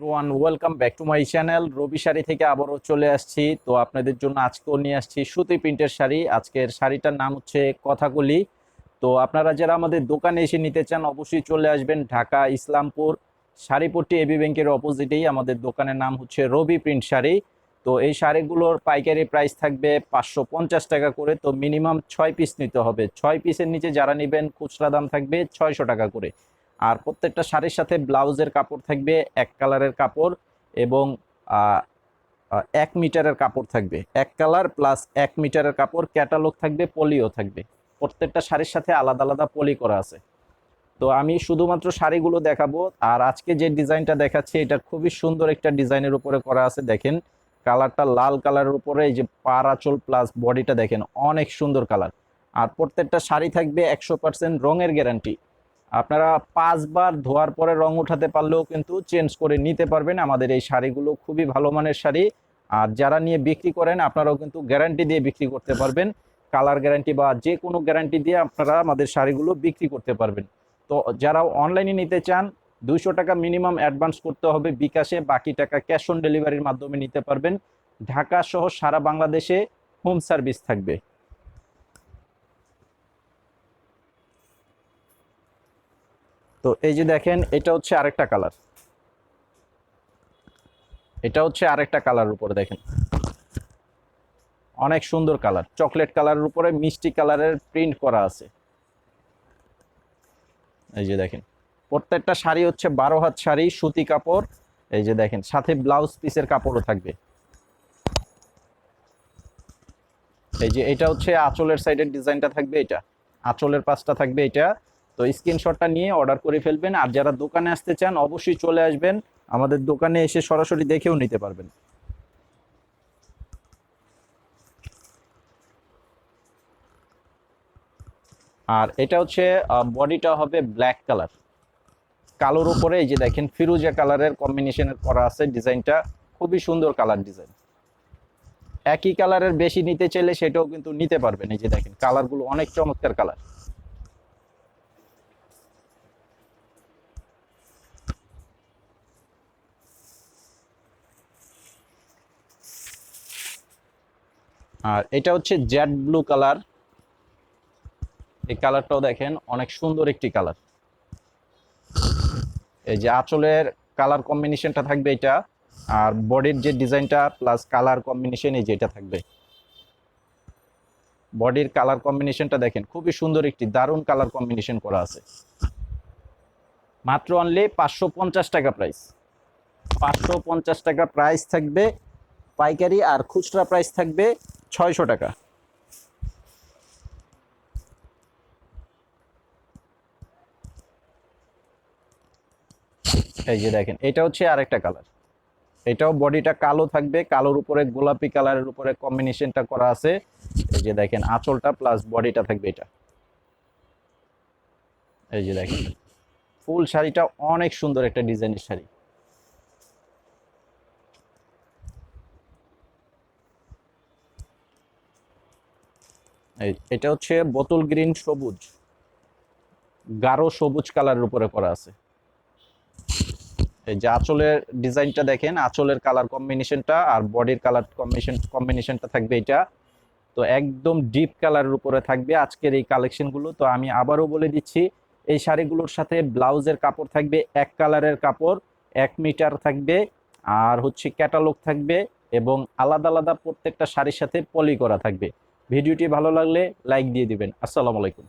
One welcome back to my channel. Rabi sari থেকে আবারও চলে আসছি। তো আপনাদের জন্য আজকেও নিয়ে আসছি সুতি প্রিন্টের শাড়ি। আজকের শাড়িটার নাম হচ্ছে কথাকলি। তো আপনারা যারা আমাদের দোকানে এসে নিতে চান অবশ্যই চলে আসবেন ঢাকা ইসলামপুর শাড়িপট্টি এবি ব্যাংকের অপোজিটেই আমাদের দোকানের নাম হচ্ছে রবি প্রিন্ট শাড়ি। তো এই শাড়িগুলোর পাইকারি প্রাইস থাকবে 550 টাকা করে। তো মিনিমাম 6 পিস নিতে হবে, 6 পিসের নিচে যারা নেবেন খুচরা দাম থাকবে 600 টাকা করে। আর প্রত্যেকটা শাড়ির সাথে ব্লাউজের কাপড় থাকবে এক কালারের কাপড় এবং 1 মিটারের কাপড় থাকবে, এক কালার প্লাস 1 মিটারের কাপড়। ক্যাটালগ থাকবে, পলিও থাকবে। প্রত্যেকটা শাড়ির সাথে আলাদা আলাদা পলি করা আছে। তো আমি শুধুমাত্র শাড়িগুলো দেখাবো। আর আজকে যে ডিজাইনটা দেখাচ্ছি এটা খুবই সুন্দর একটা ডিজাইনের উপরে করা আছে। দেখেন কালারটা লাল কালারের উপরে, এই যে পার আঁচল প্লাস বডিটা দেখেন অনেক সুন্দর কালার। আর প্রত্যেকটা শাড়ি থাকবে 100% রঙের গ্যারান্টি। আপনারা 5 বার ধোয়ার পরে রং উঠাতে পারলেও কিন্তু চেঞ্জ করে নিতে পারবেন। আমাদের এই শাড়িগুলো খুবই ভালো মানের শাড়ি। আর যারা নিয়ে বিক্রি করেন আপনারাও কিন্তু গ্যারান্টি দিয়ে বিক্রি করতে পারবেন, কালার গ্যারান্টি বা যে কোনো গ্যারান্টি দিয়ে আপনারা আমাদের শাড়িগুলো বিক্রি করতে পারবেন। তো যারা অনলাইনে নিতে চান 200 টাকা মিনিমাম অ্যাডভান্স করতে হবে বিকাশে, বাকি টাকা ক্যাশ অন ডেলিভারির মাধ্যমে নিতে পারবেন। ঢাকা সহ সারা বাংলাদেশে হোম সার্ভিস থাকবে। তো এই যে দেখেন এটা হচ্ছে আরেকটা কালার, এটা হচ্ছে আরেকটা কালারের উপরে দেখেন অনেক সুন্দর কালার, চকলেট কালারের উপরে মিষ্টি কালারের প্রিন্ট করা আছে। এই যে দেখেন প্রত্যেকটা শাড়ি হচ্ছে 12 হাত শাড়ি, সুতি কাপড়। এই যে দেখেন সাথে ব্লাউজ পিসের কাপড়ও থাকবে। এই যে এটা হচ্ছে আঁচলের সাইডের ডিজাইনটা থাকবে, এটা আঁচলের পাশটা থাকবে এটা। তো স্ক্রিনশটটা নিয়ে অর্ডার করে ফেলবেন। আর যারা দোকানে আসতে চান অবশ্যই চলে আসবেন, আমাদের দোকানে এসে সরাসরি দেখেও নিতে পারবেন। আর এটা হচ্ছে বডিটা হবে ব্ল্যাক কালার, কালোর উপরে এই যে দেখেন ফিরোজা কালারের কম্বিনেশনের করা আছে। ডিজাইনটা খুবই সুন্দর কালার ডিজাইন। একই কালারের বেশি নিতে চাইলে সেটাও কিন্তু নিতে পারবেন। এই যে দেখেন কালারগুলো অনেক চমৎকার কালার। আর এটা হচ্ছে জেড ব্লু কালার, এই কালারটাও দেখেন অনেক সুন্দর একটি কালার। এই যে আঁচলের কালার কম্বিনেশনটা থাকবে এটা, আর বডির যে ডিজাইনটা প্লাস কালার কম্বিনেশন এই যেটা থাকবে। বডির কালার কম্বিনেশনটা দেখেন খুবই সুন্দর একটি দারুণ কালার কম্বিনেশন করা আছে। মাত্র অনলি 550 টাকা প্রাইস, 550 টাকা প্রাইস থাকবে পাইকারি। আর খুচরা প্রাইস থাকবে 600 টাকা। এই যে দেখেন এটা হচ্ছে আরেকটা কালার, এটাও বডিটা কালো থাকবে, কালোর উপরে গোলাপি কালারের উপরে কম্বিনেশনটা করা আছে। এই যে দেখেন আঁচলটা প্লাস বডিটা থাকবে এটা। এই যে দেখেন ফুল শাড়িটা অনেক সুন্দর একটা ডিজাইনের শাড়ি। এটা হচ্ছে বোতল গ্রিন সবুজ, গাঢ় সবুজ কালারের উপরে করা আছে। এই যে আঁচলের ডিজাইনটা দেখেন, আঁচলের কালার কম্বিনেশনটা আর বডির কালার কম্বিনেশনটা থাকবে এটা। তো একদম ডিপ কালারের উপরে থাকবে আজকের এই কালেকশনগুলো। তো আমি আবারও বলে দিচ্ছি, এই শাড়িগুলোর সাথে ব্লাউজের কাপড় থাকবে এক কালারের কাপড়, 1 মিটার থাকবে। আর হচ্ছে ক্যাটালগ থাকবে এবং আলাদা আলাদা প্রত্যেকটা শাড়ির সাথে পলি করা থাকবে। ভিডিওটি ভালো লাগলে লাইক দিয়ে দিবেন। আসসালামু আলাইকুম।